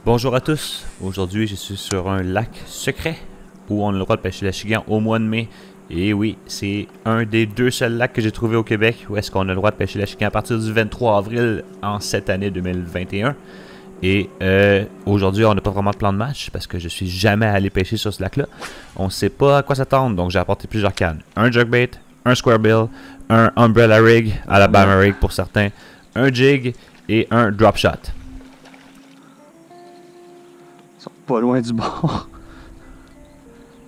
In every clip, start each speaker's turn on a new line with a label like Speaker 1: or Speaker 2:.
Speaker 1: Bonjour à tous, aujourd'hui je suis sur un lac secret où on a le droit de pêcher l'achigan au mois de mai. Et oui, c'est un des deux seuls lacs que j'ai trouvé au Québec où est-ce qu'on a le droit de pêcher l'achigan à partir du 23 avril en cette année 2021. Et aujourd'hui on n'a pas vraiment de plan de match parce que je suis jamais allé pêcher sur ce lac-là. On ne sait pas à quoi s'attendre, donc j'ai apporté plusieurs cannes. Un jerkbait, un square bill, un umbrella rig, Alabama rig pour certains, un jig et un drop shot.
Speaker 2: Ils sont pas loin du bord.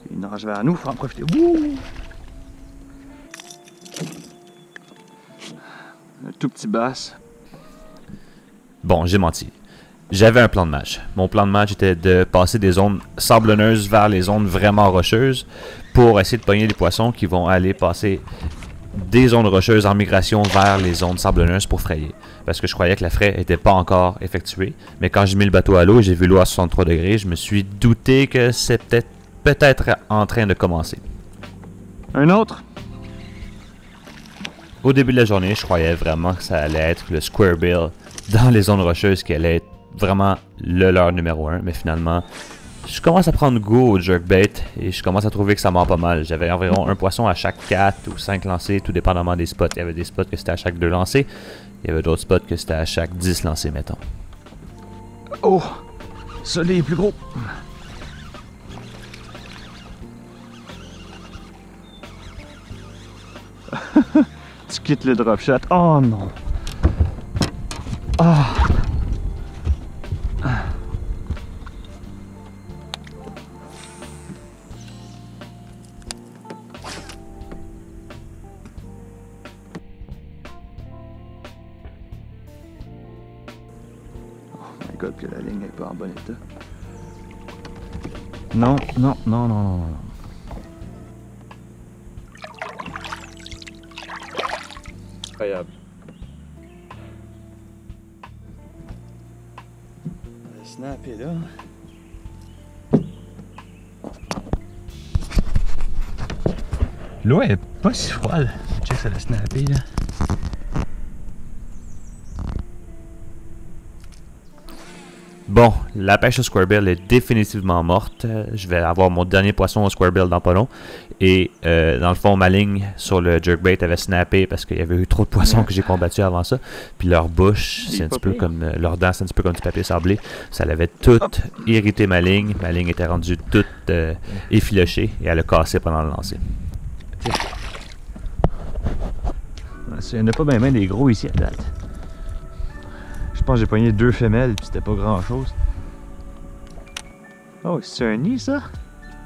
Speaker 2: Ils nagent vers nous, faut en profiter. Wouh! Un tout petit bass.
Speaker 1: Bon, j'ai menti. J'avais un plan de match. Mon plan de match était de passer des zones sablonneuses vers les zones vraiment rocheuses pour essayer de pogner des poissons qui vont aller passer des zones rocheuses en migration vers les zones sablonneuses pour frayer. Parce que je croyais que la fraie n'était pas encore effectuée. Mais quand j'ai mis le bateau à l'eau et j'ai vu l'eau à 63 degrés, je me suis douté que c'était peut-être en train de commencer.
Speaker 2: Un autre?
Speaker 1: Au début de la journée, je croyais vraiment que ça allait être le square bill dans les zones rocheuses qui allait être vraiment le leurre numéro 1. Mais finalement, je commence à prendre goût au jerkbait et je commence à trouver que ça mord pas mal. J'avais environ un poisson à chaque 4 ou 5 lancers, tout dépendamment des spots. Il y avait des spots que c'était à chaque 2 lancers. Il y avait d'autres spots que c'était à chaque 10 lancers, mettons.
Speaker 2: Oh! Celui-là est plus gros. Tu quittes le drop shot. Oh non! Ah! My God, que la ligne n'est pas en bon état. Non, non, non, non, non, non. Incroyable. Le snap est là. L'eau est pas si froide. Check ça, le snappé là.
Speaker 1: Bon, la pêche au square bill est définitivement morte. Je vais avoir mon dernier poisson au square bill dans pas long. Et dans le fond, ma ligne sur le jerkbait avait snappé parce qu'il y avait eu trop de poissons que j'ai combattus avant ça. Puis leur bouche, c'est un petit peu comme leurs dents, c'est un petit peu comme du papier sablé. Ça l'avait tout irrité ma ligne. Ma ligne était rendue toute effilochée et elle a cassé pendant le lancer.
Speaker 2: Il n'y en a pas bien des gros ici à date. Je pense que j'ai pogné 2 femelles puis c'était pas grand chose. Oh, c'est un nid ça?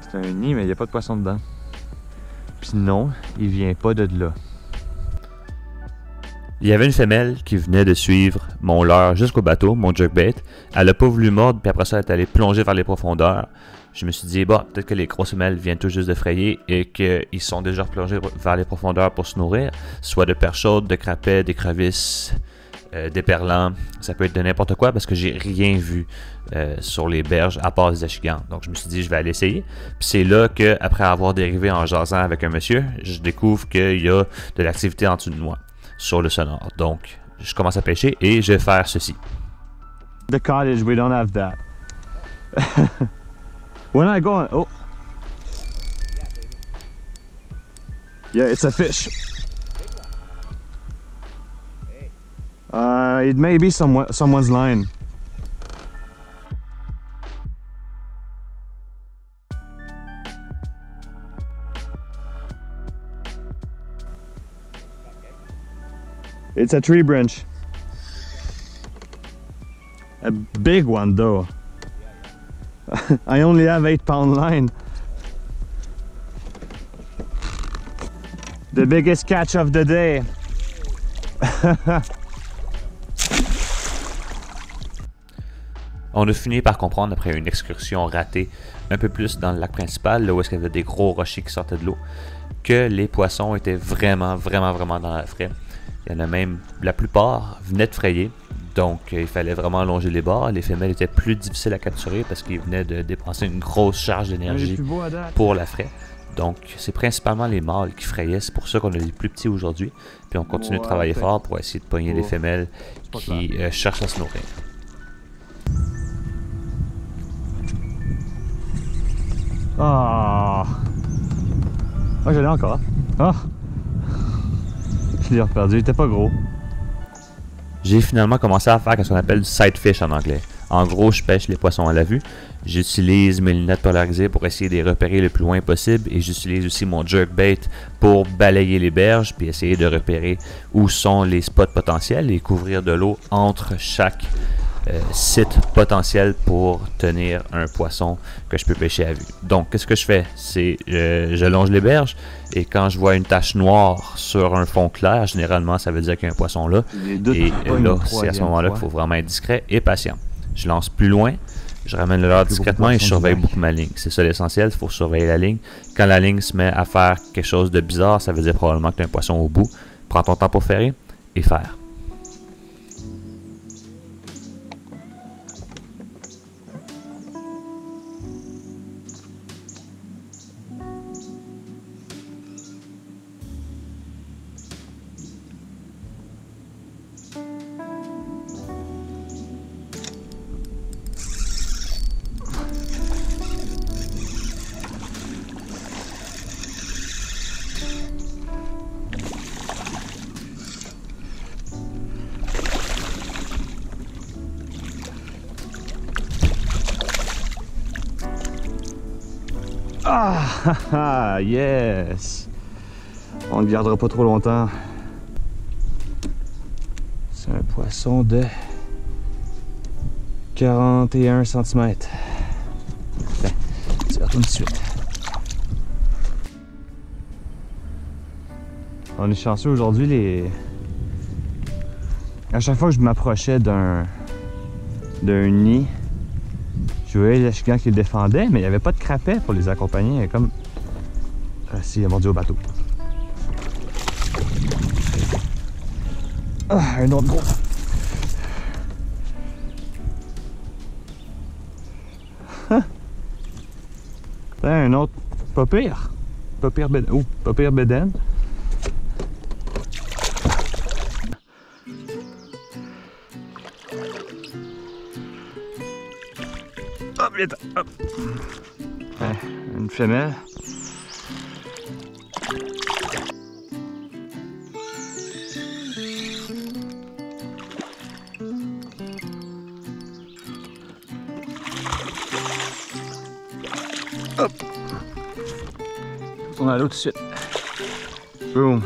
Speaker 2: C'est un nid mais il n'y a pas de poisson dedans. Puis non, il vient pas de là.
Speaker 1: Il y avait une femelle qui venait de suivre mon leurre jusqu'au bateau, mon jerkbait. Elle n'a pas voulu mordre, puis après ça, elle est allée plonger vers les profondeurs. Je me suis dit, bah, peut-être que les grosses femelles viennent tout juste de frayer et qu'ils sont déjà plongés vers les profondeurs pour se nourrir, soit de perches chaudes, de crapets, d'écrevisses, d'éperlans. Ça peut être de n'importe quoi parce que j'ai rien vu sur les berges à part des achigans. Donc je me suis dit, je vais aller essayer. Puis c'est là que, après avoir dérivé en jasant avec un monsieur, je découvre qu'il y a de l'activité en dessous de moi sur le sonore. Donc, je commence à pêcher et je vais faire ceci.
Speaker 2: The cottage, we don't have that. When I go on, oh. Yeah, it's a fish. It may be someone's line. It's a tree branch. A big one though. I only have 8-pound line. The biggest catch of the day.
Speaker 1: On a fini par comprendre, après une excursion ratée un peu plus dans le lac principal, là où est-ce qu'il y avait des gros rochers qui sortaient de l'eau, que les poissons étaient vraiment dans la fraie. Il y en a même, la plupart venaient de frayer, donc il fallait vraiment allonger les bords. Les femelles étaient plus difficiles à capturer parce qu'ils venaient de dépenser une grosse charge d'énergie pour la fraie. Donc c'est principalement les mâles qui frayaient, c'est pour ça qu'on a les plus petits aujourd'hui. Puis on continue de travailler fort pour essayer de pogner les femelles qui cherchent à se nourrir.
Speaker 2: Ah! Ah, je l'ai encore. Ah! Je l'ai reperdu, il était pas gros.
Speaker 1: J'ai finalement commencé à faire ce qu'on appelle du sight fish en anglais. En gros, je pêche les poissons à la vue. J'utilise mes lunettes polarisées pour essayer de les repérer le plus loin possible et j'utilise aussi mon jerkbait pour balayer les berges puis essayer de repérer où sont les spots potentiels et couvrir de l'eau entre chaque site potentiel pour tenir un poisson que je peux pêcher à vue. Donc, qu'est-ce que je fais? C'est je longe les berges et quand je vois une tache noire sur un fond clair, généralement, ça veut dire qu'il y a un poisson là. Et là, c'est à ce moment-là qu'il faut vraiment être discret et patient. Je lance plus loin, je ramène le leurre discrètement et je surveille beaucoup ma ligne. C'est ça l'essentiel, il faut surveiller la ligne. Quand la ligne se met à faire quelque chose de bizarre, ça veut dire probablement que tu as un poisson au bout. Prends ton temps pour ferrer et faire.
Speaker 2: Ah, yes! On ne le gardera pas trop longtemps. C'est un poisson de 41 cm. Ben, tu retournes tout de suite. On est chanceux aujourd'hui, à chaque fois que je m'approchais d'un nid, je voyais les achigans qui le défendaient, mais il n'y avait pas de crapet pour les accompagner. Comme... Ah si, il a mordu au bateau. Ah, un autre gros. Un autre, pas pire. Pas pire bédaine. Oh, pas pire bédaine. Hop, vite, hop. Une femelle. Hop. On a l'eau tout de suite. Boom.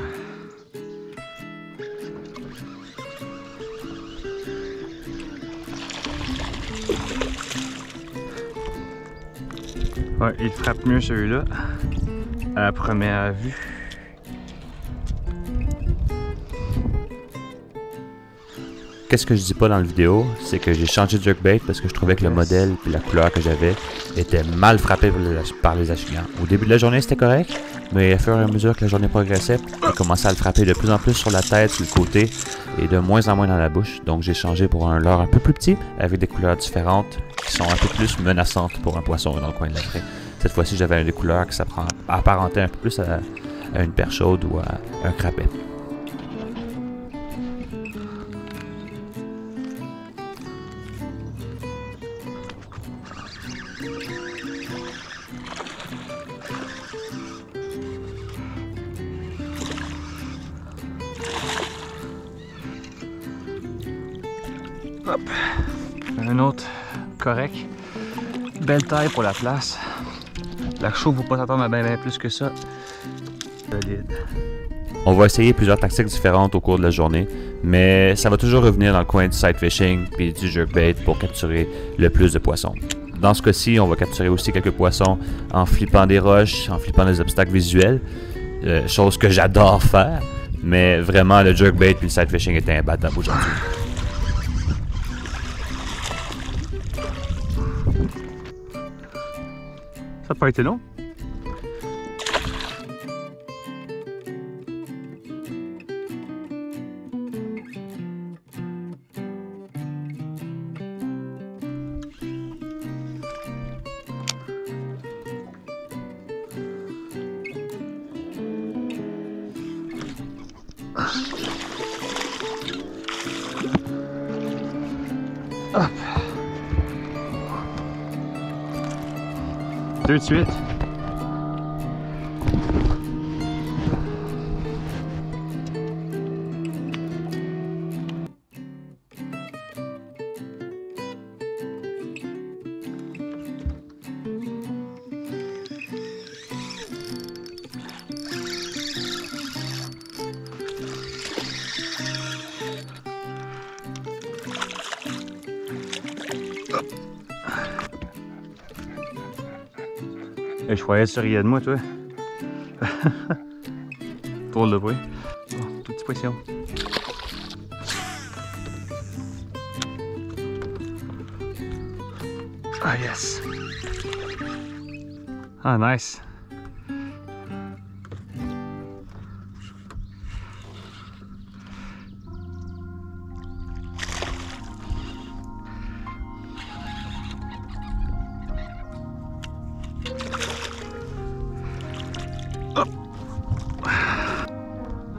Speaker 2: Ouais, il frappe mieux celui-là à la première vue.
Speaker 1: Qu'est-ce que je dis pas dans la vidéo, c'est que j'ai changé de jerkbait parce que je trouvais que le modèle et la couleur que j'avais était mal frappé par les achigans. Au début de la journée, c'était correct, mais au fur et à mesure que la journée progressait, j'ai commencé à le frapper de plus en plus sur la tête, sur le côté et de moins en moins dans la bouche. Donc j'ai changé pour un leurre un peu plus petit avec des couleurs différentes qui sont un peu plus menaçantes pour un poisson dans le coin de la craie. Cette fois-ci, j'avais des couleurs qui s'apparentaient un peu plus à une perche chaude ou à un crapet.
Speaker 2: Hop, un autre correct. Belle taille pour la place. La chaude, faut pas s'attendre à bien plus que ça. Solide.
Speaker 1: On va essayer plusieurs tactiques différentes au cours de la journée, mais ça va toujours revenir dans le coin du sight fishing puis du jerkbait pour capturer le plus de poissons. Dans ce cas-ci, on va capturer aussi quelques poissons en flippant des roches, en flippant des obstacles visuels, chose que j'adore faire, mais vraiment le jerkbait puis le sight fishing étaient imbattables aujourd'hui.
Speaker 2: Ça n'a pas été long. Hop. 2 de suite. Et je croyais que tu riais de moi, toi. Drôle de bruit. Oh, tout petit poisson. Ah, yes. Ah, nice.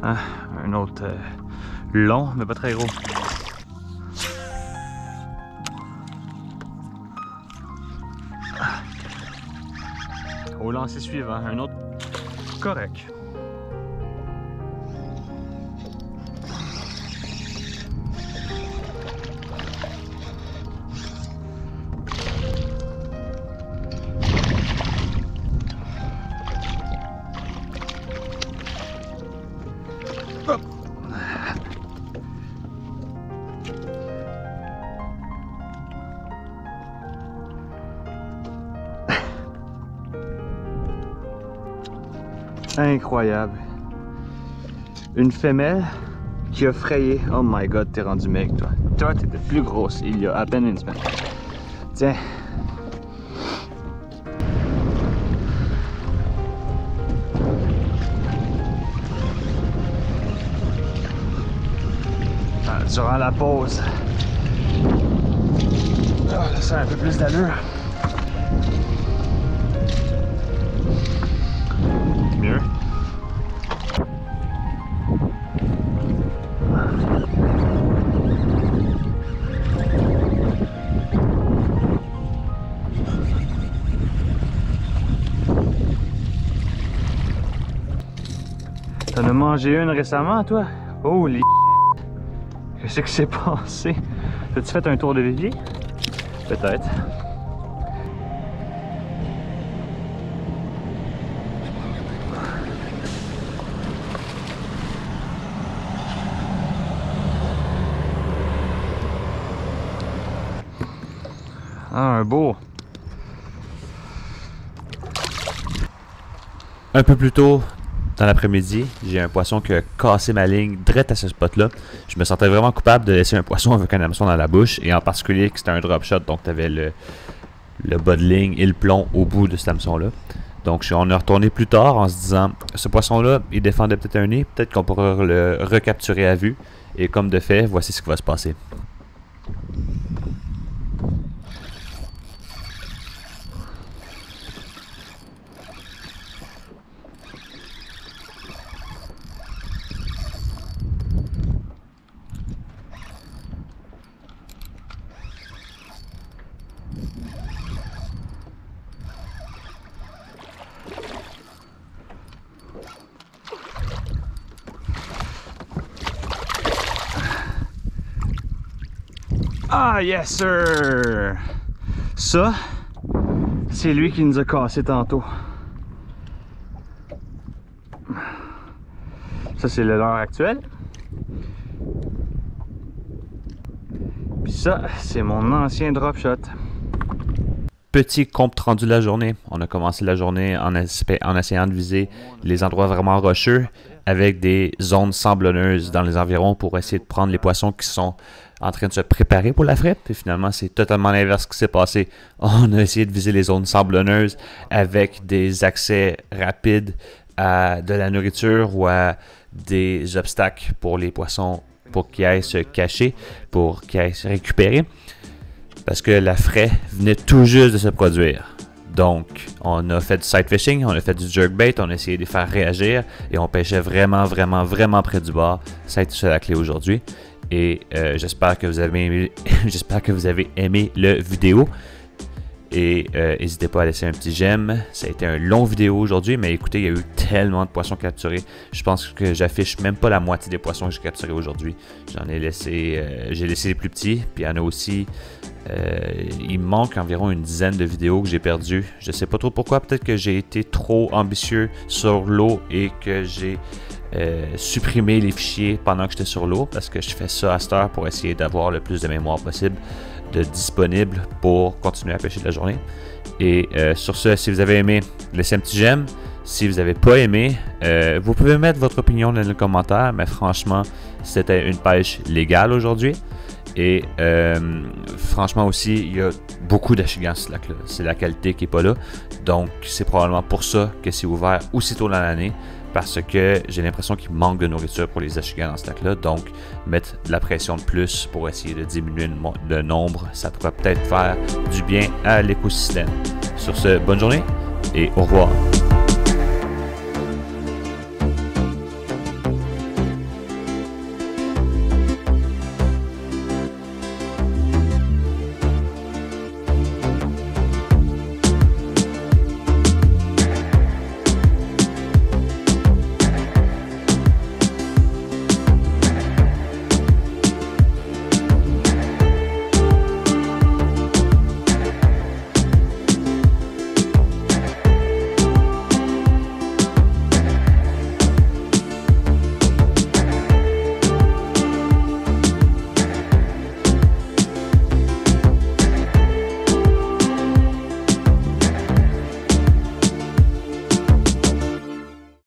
Speaker 2: Ah, un autre long, mais pas très gros. Au lancer suivant, un autre correct. Hop. Incroyable. Une femelle qui a frayé. Oh my god, t'es rendu mec, toi. Toi, t'étais plus grosse il y a à peine une semaine. Tiens. Ah, durant la pause. Ah, là, ça a un peu plus d'allure. Mieux. T'en as mangé une récemment, toi? Holy shit! Qu'est-ce qui s'est passé? T'as-tu fait un tour de vivier? Peut-être. Ah, un beau.
Speaker 1: Un peu plus tôt dans l'après-midi, j'ai un poisson qui a cassé ma ligne direct à ce spot-là. Je me sentais vraiment coupable de laisser un poisson avec un hameçon dans la bouche, et en particulier que c'était un drop shot, donc tu avais le bas de ligne et le plomb au bout de cet hameçon-là. Donc on est retourné plus tard en se disant, ce poisson-là, il défendait peut-être un nid, peut-être qu'on pourrait le recapturer à vue. Et comme de fait, voici ce qui va se passer.
Speaker 2: Ah, yes sir! Ça, c'est lui qui nous a cassé tantôt. Ça, c'est le leurre actuel. Puis ça, c'est mon ancien drop shot.
Speaker 1: Petit compte rendu de la journée. On a commencé la journée en essayant de viser les endroits vraiment rocheux avec des zones sablonneuses dans les environs pour essayer de prendre les poissons qui sont en train de se préparer pour la frette. Puis finalement, c'est totalement l'inverse qui s'est passé. On a essayé de viser les zones sablonneuses avec des accès rapides à de la nourriture ou à des obstacles pour les poissons pour qu'ils aillent se cacher, pour qu'ils aillent se récupérer. Parce que la fraie venait tout juste de se produire. Donc, on a fait du sight fishing, on a fait du jerkbait, on a essayé de les faire réagir et on pêchait vraiment près du bord. Ça a été ça la clé aujourd'hui. Et j'espère que vous avez aimé le vidéo. Et n'hésitez pas à laisser un petit j'aime. Ça a été un long vidéo aujourd'hui, mais écoutez, il y a eu tellement de poissons capturés. Je pense que j'affiche même pas la moitié des poissons que j'ai capturés aujourd'hui. J'ai laissé les plus petits, puis il y en a aussi. Il me manque environ une dizaine de vidéos que j'ai perdues. Je sais pas trop pourquoi. Peut-être que j'ai été trop ambitieux sur l'eau et que j'ai supprimé les fichiers pendant que j'étais sur l'eau, parce que je fais ça à cette heure pour essayer d'avoir le plus de mémoire possible. de disponible pour continuer à pêcher de la journée. Et sur ce, si vous avez aimé, laissez un petit j'aime. Si vous n'avez pas aimé, vous pouvez mettre votre opinion dans les commentaires, mais franchement, c'était une pêche légale aujourd'hui. Et franchement aussi, il y a beaucoup d'achigan sur ce lac-là. C'est la qualité qui n'est pas là. Donc, c'est probablement pour ça que c'est ouvert aussitôt dans l'année. Parce que j'ai l'impression qu'il manque de nourriture pour les achigans dans ce lac-là. Donc, mettre de la pression de plus pour essayer de diminuer le nombre, ça pourrait peut-être faire du bien à l'écosystème. Sur ce, bonne journée et au revoir.